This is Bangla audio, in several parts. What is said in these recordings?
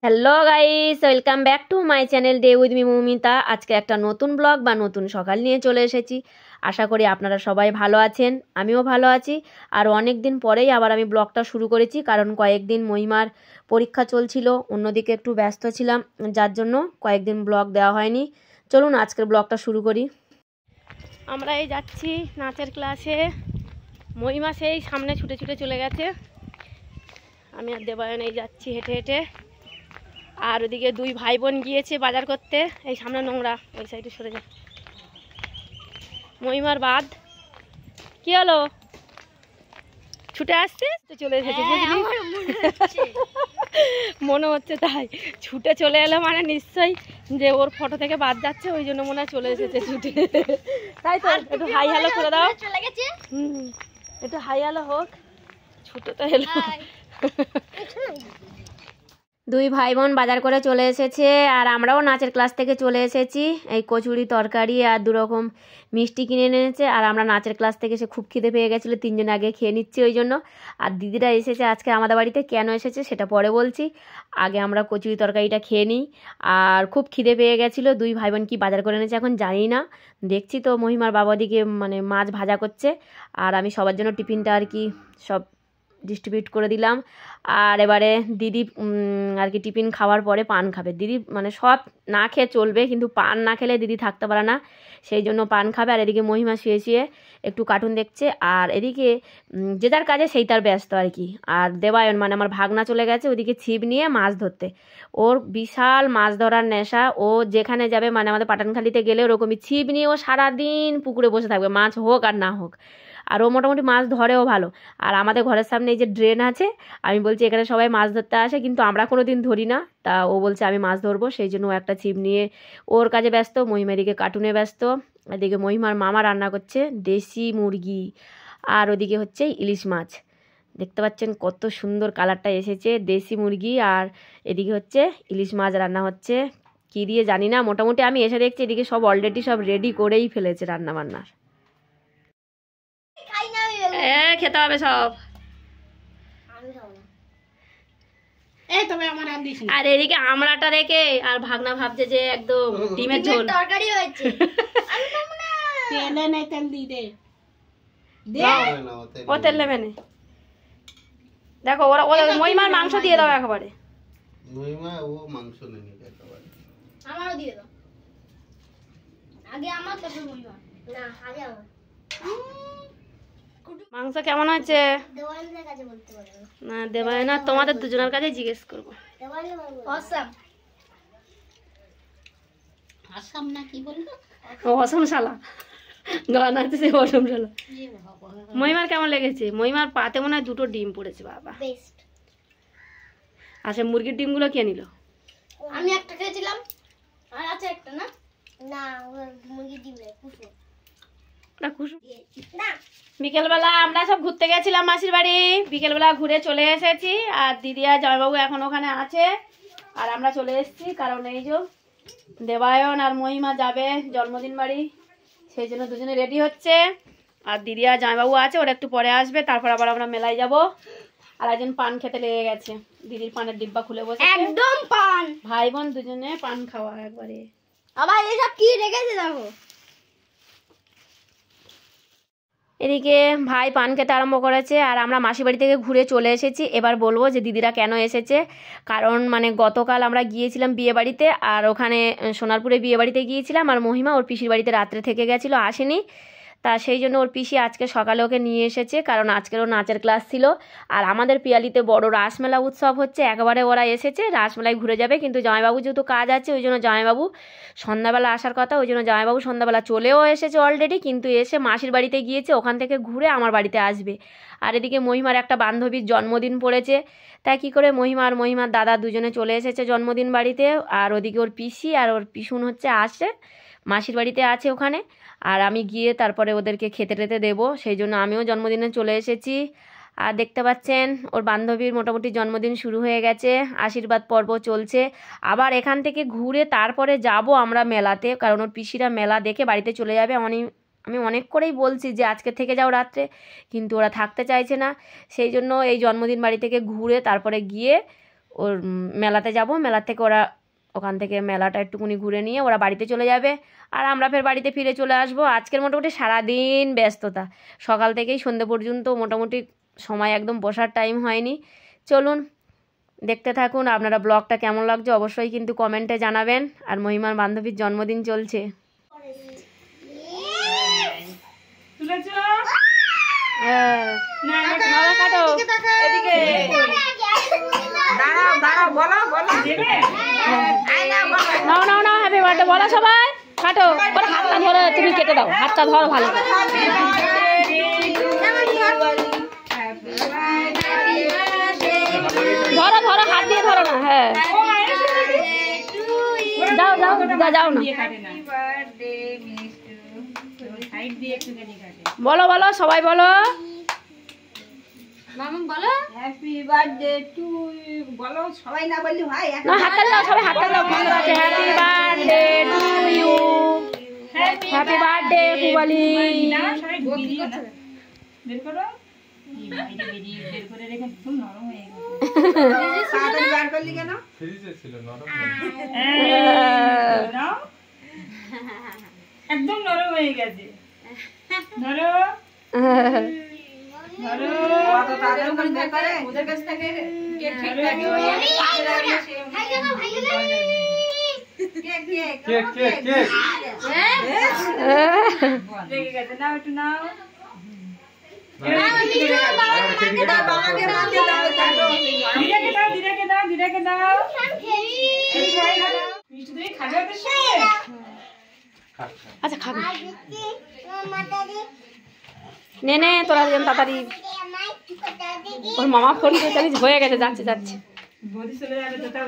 Hello guys, welcome back to my channel day with me Moumita. আজকে একটা নতুন ব্লগ বা নতুন সকাল নিয়ে চলে এসেছি। আশা করি আপনারা সবাই ভালো আছেন, আমিও ভালো আছি। আর অনেক দিন পরেই আবার আমি ব্লগটা শুরু করেছি, কারণ কয়েকদিন মহিমার পরীক্ষা চলছিল, অন্যদিকে একটু ব্যস্ত ছিলাম, যার জন্য কয়েকদিন ব্লগ দেওয়া হয়নি। চলুন আজকের ব্লগটা শুরু করি। আমরা এই যাচ্ছি নাচের ক্লাসে। মহিমা সেই সামনে ছুটে ছুটে চলে গেছে, আমি আর দেবায়ন এই যাচ্ছি হেঁটে হেঁটে। আর ওদিকে দুই ভাই বোন গিয়েছে বাজার করতে। এই সামনে নোংরা, ওই সাইডে সরে যা। মহিমার বাদ কি হলো, ছুটে আসছে তো চলে এসেছে, বুঝলি? মনে হচ্ছে তাই, ছুটে চলে এলো মানে নিশ্চয়ই যে ওর ফটো থেকে বাদ যাচ্ছে, ওই জন্য মনে হয় চলে এসেছে ছুটে। তাই তো, একটু হাই হ্যালো করে দাও। একটু হাই হ্যালো হোক, ছুটে তো এলো। দুই ভাই বোন বাজার করে চলে এসেছে, আর আমরাও নাচের ক্লাস থেকে চলে এসেছি। এই কচুরি, তরকারি আর দুরকম মিষ্টি কিনে এনেছে। আর আমরা নাচের ক্লাস থেকে এসে খুব খিদে পেয়ে গেছিলো, তিনজনে আগে খেয়ে নিচ্ছি ওই জন্য। আর দিদিরা এসেছে আজকে আমাদের বাড়িতে, কেন এসেছে সেটা পরে বলছি, আগে আমরা কচুরি তরকারিটা খেয়ে নিই। আর খুব খিদে পেয়ে গেছিলো। দুই ভাই বোন কি বাজার করে এনেছে এখন জানি না, দেখছি তো মহিমার বাবা দিকে মানে মাছ ভাজা করছে, আর আমি সবার জন্য টিফিনটা আর কি সব ডিস্ট্রিবিউট করে দিলাম। আর এবারে দিদি আর কি টিফিন খাওয়ার পরে পান খাবে। দিদি মানে সব না খেয়ে চলবে, কিন্তু পান না খেলে দিদি থাকতে পারে না, সেই জন্য পান খাবে। আর এদিকে মহিমা শুয়ে শুয়ে একটু কার্টুন দেখছে, আর এদিকে যে যার কাজে সেই তার ব্যস্ত আর কি। আর দেবায়ন মানে আমার ভাগনা চলে গেছে ওদিকে ছিপ নিয়ে মাছ ধরতে। ওর বিশাল মাছ ধরার নেশা, ও যেখানে যাবে মানে আমাদের পাটানখালিতে গেলে ওরকমই ছিপ নিয়ে ও সারাদিন পুকুরে বসে থাকবে, মাছ হোক আর না হোক। আর ও মোটামুটি মাছ ধরেও ভালো। আর আমাদের ঘরের সামনে এই যে ড্রেন আছে, আমি বলছি এখানে সবাই মাছ ধরতে আসে, কিন্তু আমরা কোনো দিন ধরি না। তা ও বলছে আমি মাছ ধরবো, সেই জন্য ও একটা ছিপ নিয়ে ওর কাজে ব্যস্ত, মহিমা এদিকে কার্টুনে ব্যস্ত। এদিকে মহিমার মামা রান্না করছে দেশি মুরগি, আর ওদিকে হচ্ছে ইলিশ মাছ। দেখতে পাচ্ছেন কত সুন্দর কালারটা এসেছে, দেশি মুরগি আর এদিকে হচ্ছে ইলিশ মাছ রান্না হচ্ছে। কী দিয়ে জানি না, মোটামুটি আমি এসে দেখছি এদিকে সব অলরেডি সব রেডি করেই ফেলেছে রান্না বান্নার। খেতে হবে সব। আর এদিকে আমড়াটা রেখে আর ভাগনা ভাবছে যে একদম ডিমের ঝোল তরকারি হয়েছে। ও তেল নেবে না, দেখো ওরা মহিমার মাংস দিয়ে দাও একেবারে। মহিমা ও মাংস নেবে একেবারে, আমারও দিয়ে দাও। আগে আমার, তারপর মহিমা। না, আগে আমার। মাংস কেমন হয়েছে? দেওয়ালের কাছে বলতে পারো না দেবায় না, তোমাদের দুজনের কাছে জিজ্ঞেস করবো। দেওয়ালে অসাম। আসাম না কি বললো? অসম শালা গান আছে, সে অসম শালা। মহিমার কেমন লেগেছে? মহিমার পাতে মনে হয় দুটো ডিম পড়েছে বাবা। বেস্ট। আচ্ছা মুরগির ডিমগুলো কে নিল? আমি একটা খেয়েছিলাম, আর আছে একটা। না না, মুরগির ডিম নেই, কুসুম না। বিকেলবেলা আমরা সব ঘুরতে গেছিলাম মাসির বাড়ি, বিকেলবেলা ঘুরে চলে এসেছি। আর দিদি আর জয়বাবু এখন ওখানে আছে, আর আমরা চলে এসেছি কারণ এই যে দেবায়ন আর মহিমা যাবে জন্মদিন বাড়ি, সেই জন্য দুজনে রেডি হচ্ছে। আর দিদি আর জয়বাবু আছে, ওরা একটু পরে আসবে, তারপর আবার আমরা মেলায় যাব। আর একজন পান খেতে লেগে গেছে, দিদির পানের ডিব্বা খুলে বসে একদম পান। ভাই বোন দুজনে পান খাওয়া একবারে। আবার এসব কি রেখেছে দেখো। এদিকে ভাই পান খেতে আরম্ভ করেছে, আর আমরা মাসি বাড়ি থেকে ঘুরে চলে এসেছি। এবার বলবো যে দিদিরা কেন এসেছে। কারণ মানে গতকাল আমরা গিয়েছিলাম বিয়ে বাড়িতে, আর ওখানে সোনারপুরে বিয়ে বাড়িতে গিয়েছিলাম, আর মহিমা ওর পিসির বাড়িতে রাত্রে থেকে গেছিলো, আসেনি। তা সেই জন্য ওর পিসি আজকে সকালে ওকে নিয়ে এসেছে, কারণ আজকেরও নাচের ক্লাস ছিল। আর আমাদের পিয়ালিতে বড় রাসমেলা উৎসব হচ্ছে, একবারে ওরা এসেছে রাসমেলায় ঘুরে যাবে, কিন্তু জামাইবাবু যেহেতু কাজ আছে ওই জন্য জামাইবাবু সন্ধ্যাবেলা আসার কথা, ওই জন্য জামাইবাবু সন্ধ্যাবেলা চলেও এসেছে অলরেডি, কিন্তু এসে মাসির বাড়িতে গিয়েছে, ওখান থেকে ঘুরে আমার বাড়িতে আসবে। আর এদিকে মহিমার একটা বান্ধবীর জন্মদিন পড়েছে, তাই কী করে মহিমা আর মহিমার দাদা দুজনে চলে এসেছে জন্মদিন বাড়িতে। আর ওদিকে ওর পিসি আর ওর পিসুন হচ্ছে আসছে, মাসির বাড়িতে আছে ওখানে। আর আমি গিয়ে তারপরে ওদেরকে খেতে টেতে দেবো, সেই জন্য আমিও জন্মদিনে চলে এসেছি। আর দেখতে পাচ্ছেন ওর বান্ধবীর মোটামুটি জন্মদিন শুরু হয়ে গেছে, আশীর্বাদ পর্ব চলছে। আবার এখান থেকে ঘুরে তারপরে যাব আমরা মেলাতে, কারণ ওর পিসিরা মেলা দেখে বাড়িতে চলে যাবে। আমি অনেক করেই বলছি যে আজকে থেকে যাও রাত্রে, কিন্তু ওরা থাকতে চাইছে না, সেই জন্য এই জন্মদিন বাড়ি থেকে ঘুরে তারপরে গিয়ে ওর মেলাতে যাব, মেলা থেকে ওরা ওখান থেকে মেলাটা একটুকুনি ঘুরে নিয়ে ওরা বাড়িতে চলে যাবে, আর আমরা ফের বাড়িতে ফিরে চলে আসবো। আজকের মোটামুটি সারাদিন ব্যস্ততা, সকাল থেকেই সন্ধ্যে পর্যন্ত মোটামুটি সময় একদম বসার টাইম হয়নি। চলুন দেখতে থাকুন, আপনারা ব্লগটা কেমন লাগছে অবশ্যই কিন্তু কমেন্টে জানাবেন। আর মহিমার বান্ধবীর জন্মদিন চলছে। নাও নাও নাও, হ্যাপি বার্থডে বলো সবাই, কাটো বলো, হাতটা ধরো, তুমি কেটে দাও, হাতটা ধরো ভালো করে, ধরো ধরো, হাত দিয়ে ধরো না, হ্যাঁ যাও যাও যাও না, বলো বলো সবাই বলো, বলো হ্যাপি বার্থডে টু ইউ বলো, সবাই না বললি ভাই, না হাতটা দাও, সবাই হাতটা দাও, happy birthday to you, happy birthday Pubali, বের করো, বের করে রেখে ফুল নরম হয়ে গেছে, সাদা বার করলি কেন, ফ্রিজে ছিল নরম, একদম নরম হয়ে গেছে, ধরো ধরো, কত তাদের মন বের করে ওদের কাছ থেকে কেক ঠিকঠাক হয়ে কেক কেক কেক লেগে গেছে, নাও একটু নাও, ধীরে দাও, মিষ্টি দই খাবে ওদের সাথে, আচ্ছা খাবি, নে নে তোরা যেন তাড়াতাড়ি, ওর মামা ফোন করে জানিস হয়ে গেছে, যাচ্ছে যাচ্ছে, বৌদি চলে যাবে তো, তাও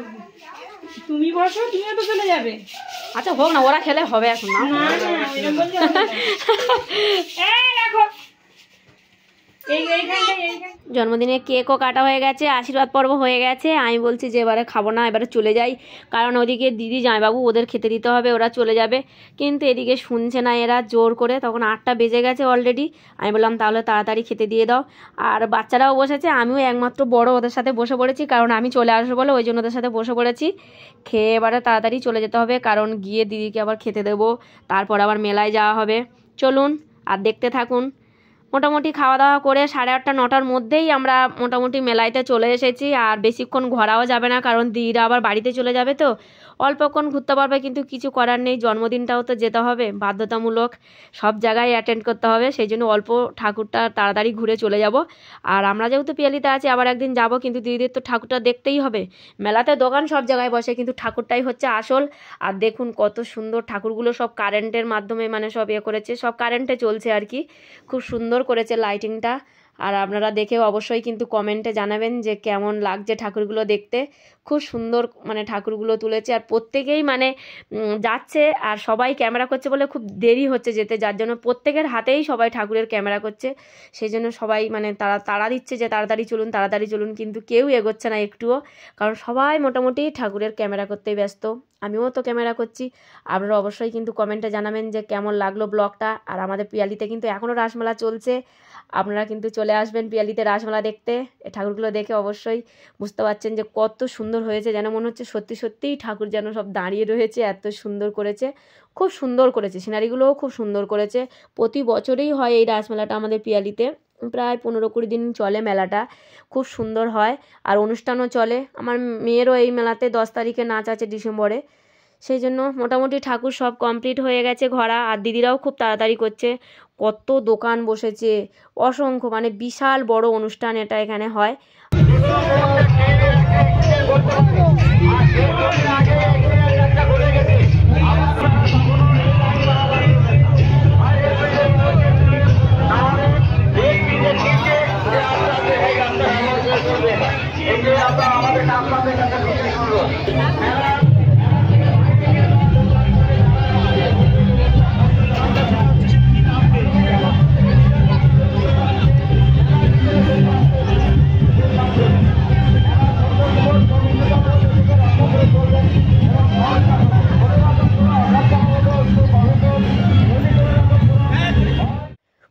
তুমি বসো, তুমিও তো চলে যাবে, আচ্ছা হোক না, ওরা খেলে হবে এখন না, এরকম বললে হবে না। এই দেখো জন্মদিনে কেকও কাটা হয়ে গেছে, আশীর্বাদ পর্ব হয়ে গেছে। আমি বলছি যে এবারে খাবো না, এবারে চলে যাই, কারণ ওদিকে দিদি জামাইবাবু ওদের খেতে দিতে হবে, ওরা চলে যাবে, কিন্তু এদিকে শুনছে না এরা জোর করে, তখন 8টা বেজে গেছে অলরেডি। আমি বললাম তাহলে তাড়াতাড়ি খেতে দিয়ে দাও, আর বাচ্চারাও বসেছে, আমিও একমাত্র বড় ওদের সাথে বসে পড়েছি, কারণ আমি চলে আসবো বলে ওই জন্য ওদের সাথে বসে পড়েছি। খেয়ে এবারে তাড়াতাড়ি চলে যেতে হবে, কারণ গিয়ে দিদিকে আবার খেতে দেবো, তারপর আবার মেলায় যাওয়া হবে। চলুন আর দেখতে থাকুন। মোটামুটি খাওয়া দাওয়া করে 8:30 9টার মধ্যেই আমরা মোটামুটি মেলাইতে চলে এসেছি, আর বেশিক্ষণ ঘোরাও যাবে না, কারণ দিদিরা আবার বাড়িতে চলে যাবে, তো অল্পক্ষণ ঘুরতে পারবে, কিন্তু কিছু করার নেই, জন্মদিনটাও তো যেতে হবে, বাধ্যতামূলক সব জায়গায় অ্যাটেন্ড করতে হবে, সেই জন্য অল্প ঠাকুরটা তাড়াতাড়ি ঘুরে চলে যাব। আর আমরা যেহেতু পিয়ালিতে আছি আবার একদিন যাব, কিন্তু দিদিদের তো ঠাকুরটা দেখতেই হবে, মেলাতে দোকান সব জায়গায় বসে, কিন্তু ঠাকুরটাই হচ্ছে আসল। আর দেখুন কত সুন্দর ঠাকুরগুলো, সব কারেন্টের মাধ্যমে মানে সব করেছে, সব কারেন্টে চলছে আর কি, খুব সুন্দর করেছে লাইটিংটা। আর আপনারা দেখেও অবশ্যই কিন্তু কমেন্টে জানাবেন যে কেমন লাগছে ঠাকুরগুলো দেখতে, খুব সুন্দর মানে ঠাকুরগুলো তুলেছে, আর প্রত্যেকেই মানে যাচ্ছে, আর সবাই ক্যামেরা করছে বলে খুব দেরি হচ্ছে যেতে, যার জন্য প্রত্যেকের হাতেই সবাই ঠাকুরের ক্যামেরা করছে, সেই জন্য সবাই মানে তাড়া দিচ্ছে যে তাড়াতাড়ি চলুন, কিন্তু কেউ এগোচ্ছে না একটুও, কারণ সবাই মোটামুটি ঠাকুরের ক্যামেরা করতেই ব্যস্ত। আমিও তো ক্যামেরা করছি। আপনারা অবশ্যই কিন্তু কমেন্টে জানাবেন যে কেমন লাগলো ব্লগটা। আর আমাদের পিয়ালিতে কিন্তু এখনও রাসমেলা চলছে, আপনারা কিন্তু চলে আসবেন পিয়ালিতে রাসমেলা দেখতে। ঠাকুরগুলো দেখে অবশ্যই বুঝতে পারছেন যে কত সুন্দর হয়েছে, যেন মনে হচ্ছে সত্যি সত্যিই ঠাকুর যেন সব দাঁড়িয়ে রয়েছে, এত সুন্দর করেছে, খুব সুন্দর করেছে, সিনারিগুলোও খুব সুন্দর করেছে। প্রতি বছরেই হয় এই রাসমেলাটা আমাদের পিয়ালিতে, প্রায় 15-20 দিন চলে মেলাটা, খুব সুন্দর হয়, আর অনুষ্ঠানও চলে। আমার মেয়েরও এই মেলাতে 10 তারিখে নাচ আছে ডিসেম্বরে, সেই জন্য মোটামুটি ঠাকুর সব কমপ্লিট হয়ে গেছে ঘোরা, আর দিদিরাও খুব তাড়াতাড়ি করছে, কত দোকান বসেছে, অসংখ্য, মানে বিশাল বড় অনুষ্ঠান এটা এখানে হয়।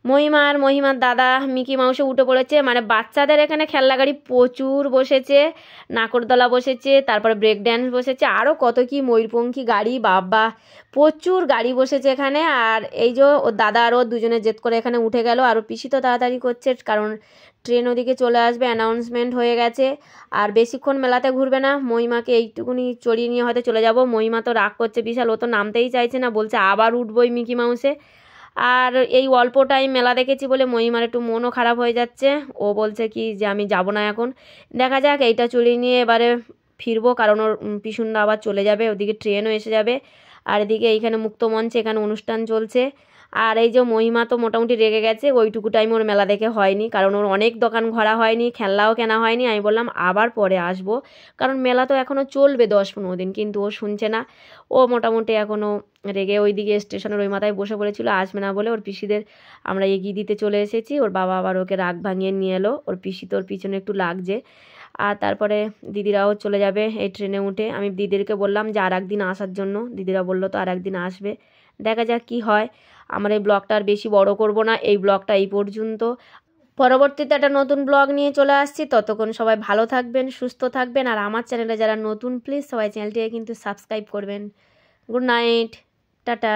মহিমার দাদা মিকি মাউসে উঠে পড়েছে। মানে বাচ্চাদের এখানে খেলনা গাড়ি প্রচুর বসেছে, নাকরদোলা বসেছে, তারপরে ব্রেক ড্যান্স বসেছে, আরও কত কি ময়ূরপঙ্খী গাড়ি, বাবা প্রচুর গাড়ি বসেছে এখানে। আর এই যে ওর দাদা আর ওর দুজনে জেদ করে এখানে উঠে গেল। আর পিসি তো তাড়াতাড়ি করছে, কারণ ট্রেন ওদিকে চলে আসবে, অ্যানাউন্সমেন্ট হয়ে গেছে। আর বেশিক্ষণ মেলাতে ঘুরবে না, মহিমাকে এইটুকুনি চড়িয়ে নিয়ে হয়তো চলে যাব। মহিমা তো রাগ করছে বিশাল, ও তো নামতেই চাইছে না, বলছে আবার উঠবই মিকি মাউসে। আর এই অল্প টাইম মেলা দেখেছি বলে মহিমার একটু মনও খারাপ হয়ে যাচ্ছে। ও বলছে কি যে আমি যাব না এখন, দেখা যাক এইটা চড়িয়ে নিয়ে এবারে ফিরবো, কারণ ওর পিছনটা আবার চলে যাবে, ওদিকে ট্রেনও এসে যাবে। আর এদিকে এইখানে মুক্তমঞ্চে এখানে অনুষ্ঠান চলছে। আর এই যে মহিমা তো মোটামুটি রেগে গেছে, ওইটুকু টাইম ওর মেলা দেখে হয়নি, কারণ ওর অনেক দোকান ঘোরা হয়নি, খেলনাও কেনা হয়নি। আমি বললাম আবার পরে আসবো, কারণ মেলা তো এখনও চলবে 10-15 দিন, কিন্তু ও শুনছে না। ও মোটামুটি এখনও রেগে ওইদিকে স্টেশনের ওই মাথায় বসে পড়েছিল, আসবে না বলে। ওর পিসিদের আমরা এগিয়ে দিতে চলে এসেছি, ওর বাবা আবার ওকে রাগ ভাঙিয়ে নিয়ে এলো। ওর পিসি তোর পিছনে একটু লাগছে। আর তারপরে দিদিরাও চলে যাবে এই ট্রেনে উঠে। আমি দিদিদেরকে বললাম যে আর একদিন আসার জন্য, দিদিরা বললো তো আর একদিন আসবে, দেখা যাক কি হয়। আমার এই ব্লগটা আর বেশি বড় করব না, এই ব্লগটা এই পর্যন্ত। পরবর্তীতে একটা নতুন ব্লগ নিয়ে চলে আসছি, ততক্ষণ সবাই ভালো থাকবেন, সুস্থ থাকবেন। আর আমার চ্যানেলে যারা নতুন, প্লিজ সবাই চ্যানেলটিকে কিন্তু সাবস্ক্রাইব করবেন। Good night, tata.